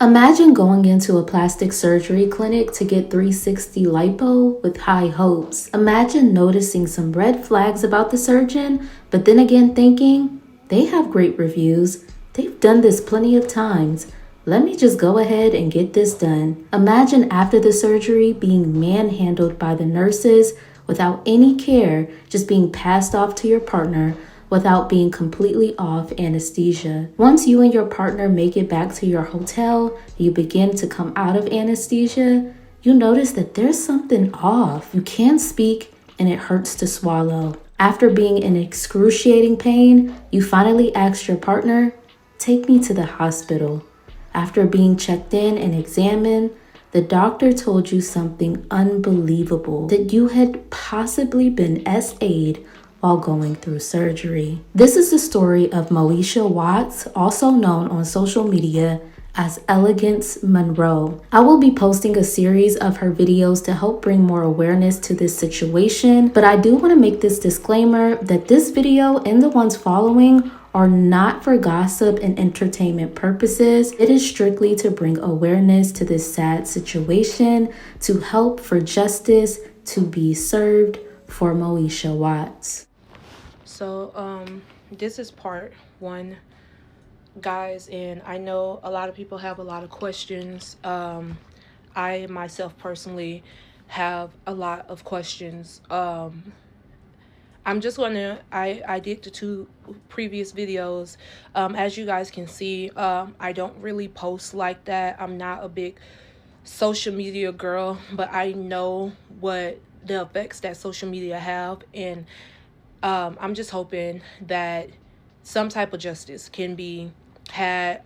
Imagine going into a plastic surgery clinic to get 360 lipo with high hopes. Imagine noticing some red flags about the surgeon, but then again thinking, they have great reviews. They've done this plenty of times. Let me just go ahead and get this done. Imagine after the surgery being manhandled by the nurses without any care, just being passed off to your partner without being completely off anesthesia. Once you and your partner make it back to your hotel, you begin to come out of anesthesia, you notice that there's something off. You can't speak and it hurts to swallow. After being in excruciating pain, you finally ask your partner, "Take me to the hospital." After being checked in and examined, the doctor told you something unbelievable, that you had possibly been SA'd while going through surgery. This is the story of Moesha Watts, also known on social media as Elegance Monroe. I will be posting a series of her videos to help bring more awareness to this situation, but I do want to make this disclaimer that this video and the ones following are not for gossip and entertainment purposes. It is strictly to bring awareness to this sad situation, to help for justice to be served for Moesha Watts. So this is part one, guys, and I know a lot of people have a lot of questions. I myself personally have a lot of questions. I'm just gonna, I did the two previous videos. As you guys can see, I don't really post like that. I'm not a big social media girl, but I know what the effects that social media have, and I'm just hoping that some type of justice can be had.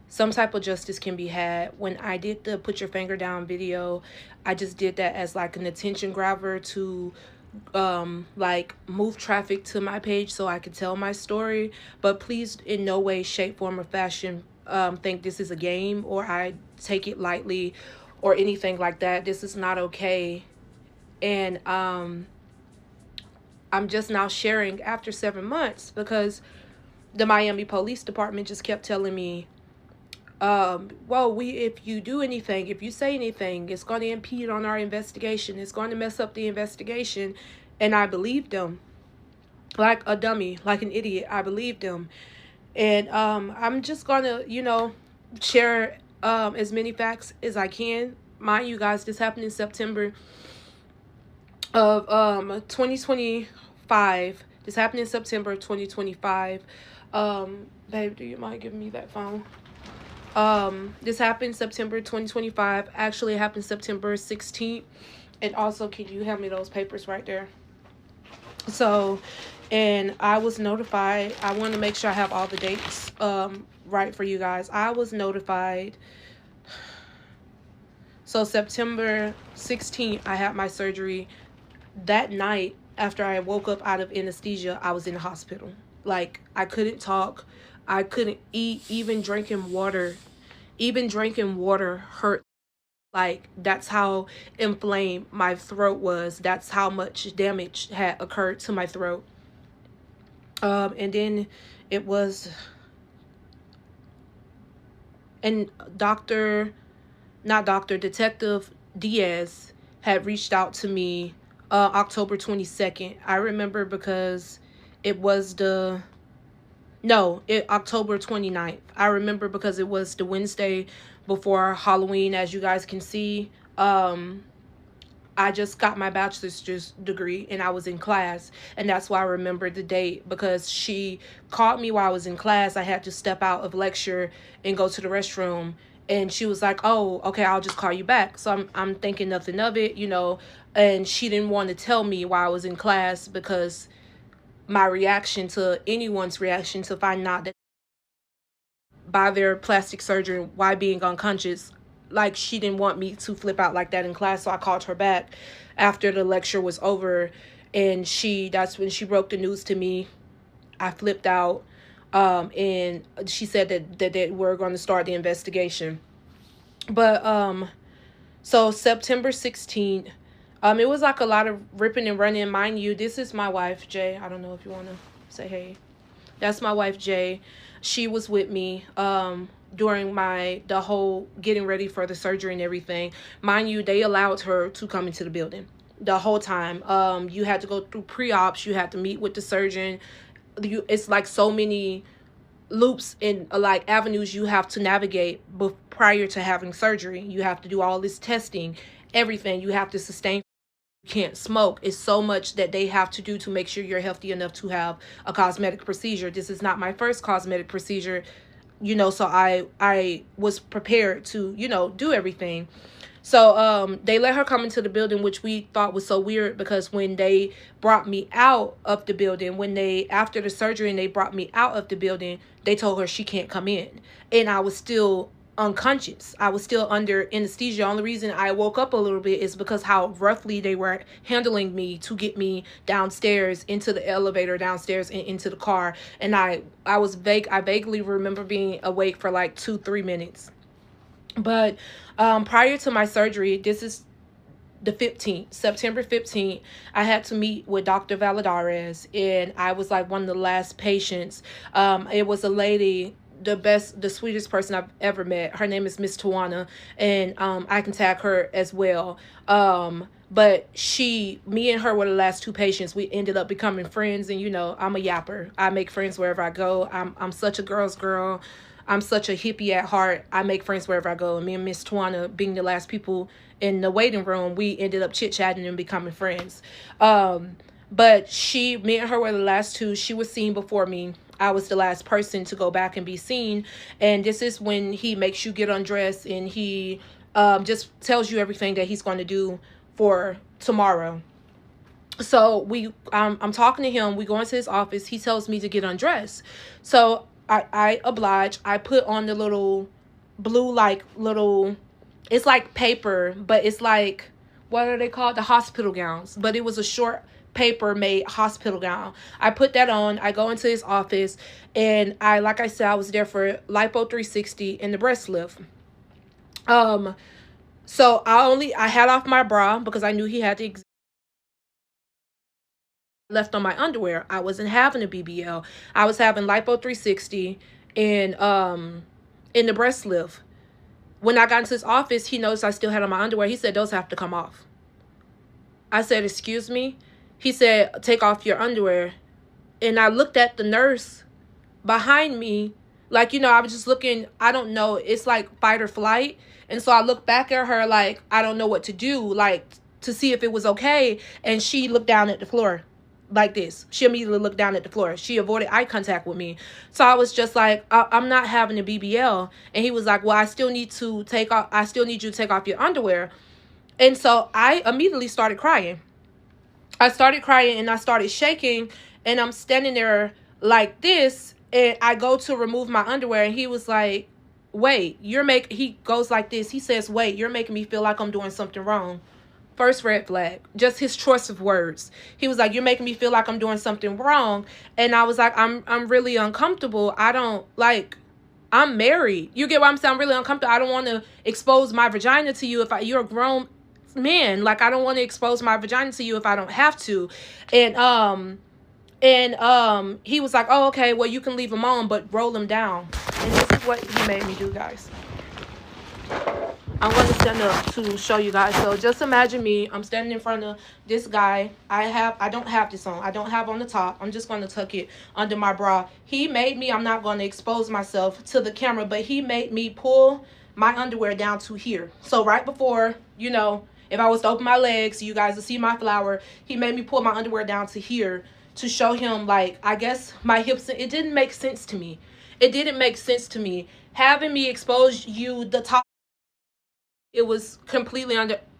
Some type of justice can be had. When I did the put your finger down video, I just did that as like an attention grabber to like move traffic to my page so I could tell my story. But please, in no way, shape, form, or fashion think this is a game or I take it lightly or anything like that. This is not okay. And I'm just now sharing after 7 months because the Miami Police Department just kept telling me, well, if you do anything, if you say anything, it's going to impede on our investigation. It's going to mess up the investigation. And I believed them like a dummy, like an idiot. I believed them. And I'm just going to, share as many facts as I can. Mind you guys, this happened in September of 2025. This happened in September of 2025. Babe, do you mind giving me that phone? This happened September 2025. Actually, it happened September 16th. And also, can you hand me those papers right there? So, and I was notified. I want to make sure I have all the dates right for you guys. I was notified. So September 16th, I had my surgery. That night, after I woke up out of anesthesia, I was in the hospital. Like, I couldn't talk. I couldn't eat. Even drinking water hurt. Like, that's how inflamed my throat was. That's how much damage had occurred to my throat. And then it was, and Detective Diaz had reached out to me October 22nd. I remember because it was October 29th. I remember because it was the Wednesday before Halloween. As you guys can see, I just got my bachelor's degree and I was in class, and that's why I remember the date, because she called me while I was in class. I had to step out of lecture and go to the restroom, and she was like, "Oh, okay, I'll just call you back." So I'm thinking nothing of it, and she didn't want to tell me while I was in class because my reaction to anyone's reaction to find out that by their plastic surgery, why being unconscious, like, she didn't want me to flip out like that in class. So I called her back after the lecture was over, and that's when she broke the news to me. I flipped out, and she said that we're going to start the investigation. But so September 16th, it was like a lot of ripping and running. Mind you, this is my wife, Jay. I don't know if you want to say hey. That's my wife, Jay. She was with me. during the whole getting ready for the surgery and everything. Mind you, they allowed her to come into the building the whole time. You had to go through pre-ops, you had to meet with the surgeon. It's like so many loops and like avenues you have to navigate prior to having surgery. You have to do all this testing, everything. You have to sustain. You can't smoke. It's so much that they have to do to make sure you're healthy enough to have a cosmetic procedure. This is not my first cosmetic procedure, so I was prepared to, do everything. So they let her come into the building, which we thought was so weird, because when they brought me out of the building, after the surgery and they brought me out of the building, they told her she can't come in. And I was still unconscious. I was still under anesthesia. The only reason I woke up a little bit is because how roughly they were handling me to get me downstairs, into the elevator downstairs and into the car. And I vaguely remember being awake for like 2-3 minutes. But prior to my surgery, this is the 15th, September 15th, I had to meet with Dr. Valadares, and I was like one of the last patients. It was a lady, the sweetest person I've ever met. Her name is Miss Tawana, and I can tag her as well. But me and her were the last two patients. We ended up becoming friends, and I'm a yapper. I make friends wherever I go. I'm such a girl's girl. I'm such a hippie at heart. I make friends wherever I go. And me and Miss Tawana, being the last people in the waiting room, we ended up chit-chatting and becoming friends. But me and her were the last two. She was seen before me. I was the last person to go back and be seen. And this is when he makes you get undressed, and he just tells you everything that he's going to do for tomorrow. So I'm talking to him. We go into his office. He tells me to get undressed. So I oblige. I put on the little blue, it's like paper, but it's like, what are they called? The hospital gowns. But it was a short paper made hospital gown. I put that on. I go into his office, and like I said, I was there for Lipo 360 and the breast lift. So I had off my bra because I knew he had to left on my underwear. I wasn't having a BBL. I was having Lipo 360 and in the breast lift. When I got into his office, he noticed I still had on my underwear. He said, those have to come off. I said, excuse me? He said, take off your underwear. And I looked at the nurse behind me. Like, I was just looking, I don't know. It's like fight or flight. And so I looked back at her like, I don't know what to do, like to see if it was okay. And she looked down at the floor like this. She immediately looked down at the floor. She avoided eye contact with me. So I was just like, I'm not having a BBL. And he was like, well, I still need you to take off your underwear. And so I immediately started crying. I started crying and I started shaking, and I'm standing there like this, and I go to remove my underwear, and he was like, wait, he goes like this. He says, wait, you're making me feel like I'm doing something wrong. First red flag, just his choice of words. He was like, you're making me feel like I'm doing something wrong. And I was like, I'm really uncomfortable. I'm married. You get what I'm saying? I'm really uncomfortable. I don't want to expose my vagina to you you're a grown man. Like, I don't want to expose my vagina to you if I don't have to. And he was like, oh, okay, well, you can leave him on, but roll him down. And this is what he made me do, guys. I'm going to stand up to show you guys. So just imagine me. I'm standing in front of this guy. I don't have this on. I don't have on the top. I'm just going to tuck it under my bra. He made me, I'm not going to expose myself to the camera, but he made me pull my underwear down to here. So right before, if I was to open my legs, you guys will see my flower. He made me pull my underwear down to here to show him, like, I guess my hips. It didn't make sense to me. It didn't make sense to me. Having me expose you the top, it was completely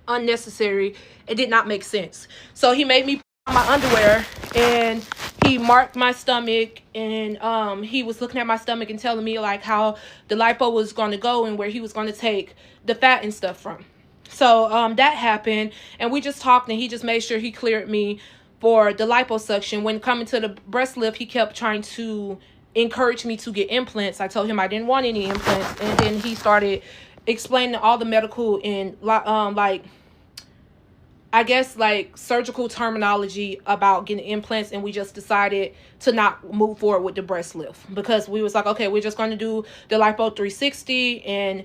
unnecessary. It did not make sense. So he made me put on my underwear, and he marked my stomach, and he was looking at my stomach and telling me like how the lipo was going to go and where he was going to take the fat and stuff from. So that happened, and we just talked, and he just made sure he cleared me for the liposuction. When coming to the breast lift, he kept trying to encourage me to get implants. I told him I didn't want any implants, and then he started explaining all the medical and I guess, like, surgical terminology about getting implants, and we just decided to not move forward with the breast lift because we was like, okay, we're just going to do the lipo 360, and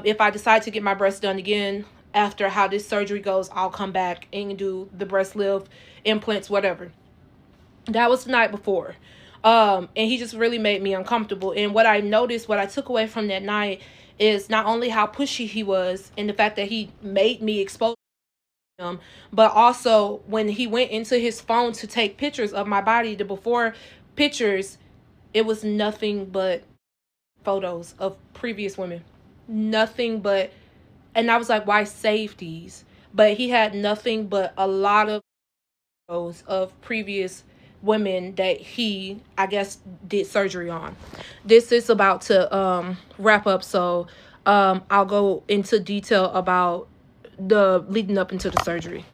if I decide to get my breast done again after how this surgery goes, I'll come back and do the breast lift, implants, whatever. That was the night before. And he just really made me uncomfortable. And what I noticed, what I took away from that night, is not only how pushy he was and the fact that he made me expose him, but also when he went into his phone to take pictures of my body, the before pictures, it was nothing but photos of previous women. Nothing but, and I was like, why save these? But he had nothing but a lot of photos of previous women that he, I guess, did surgery on. This is about to wrap up, so I'll go into detail about the leading up into the surgery.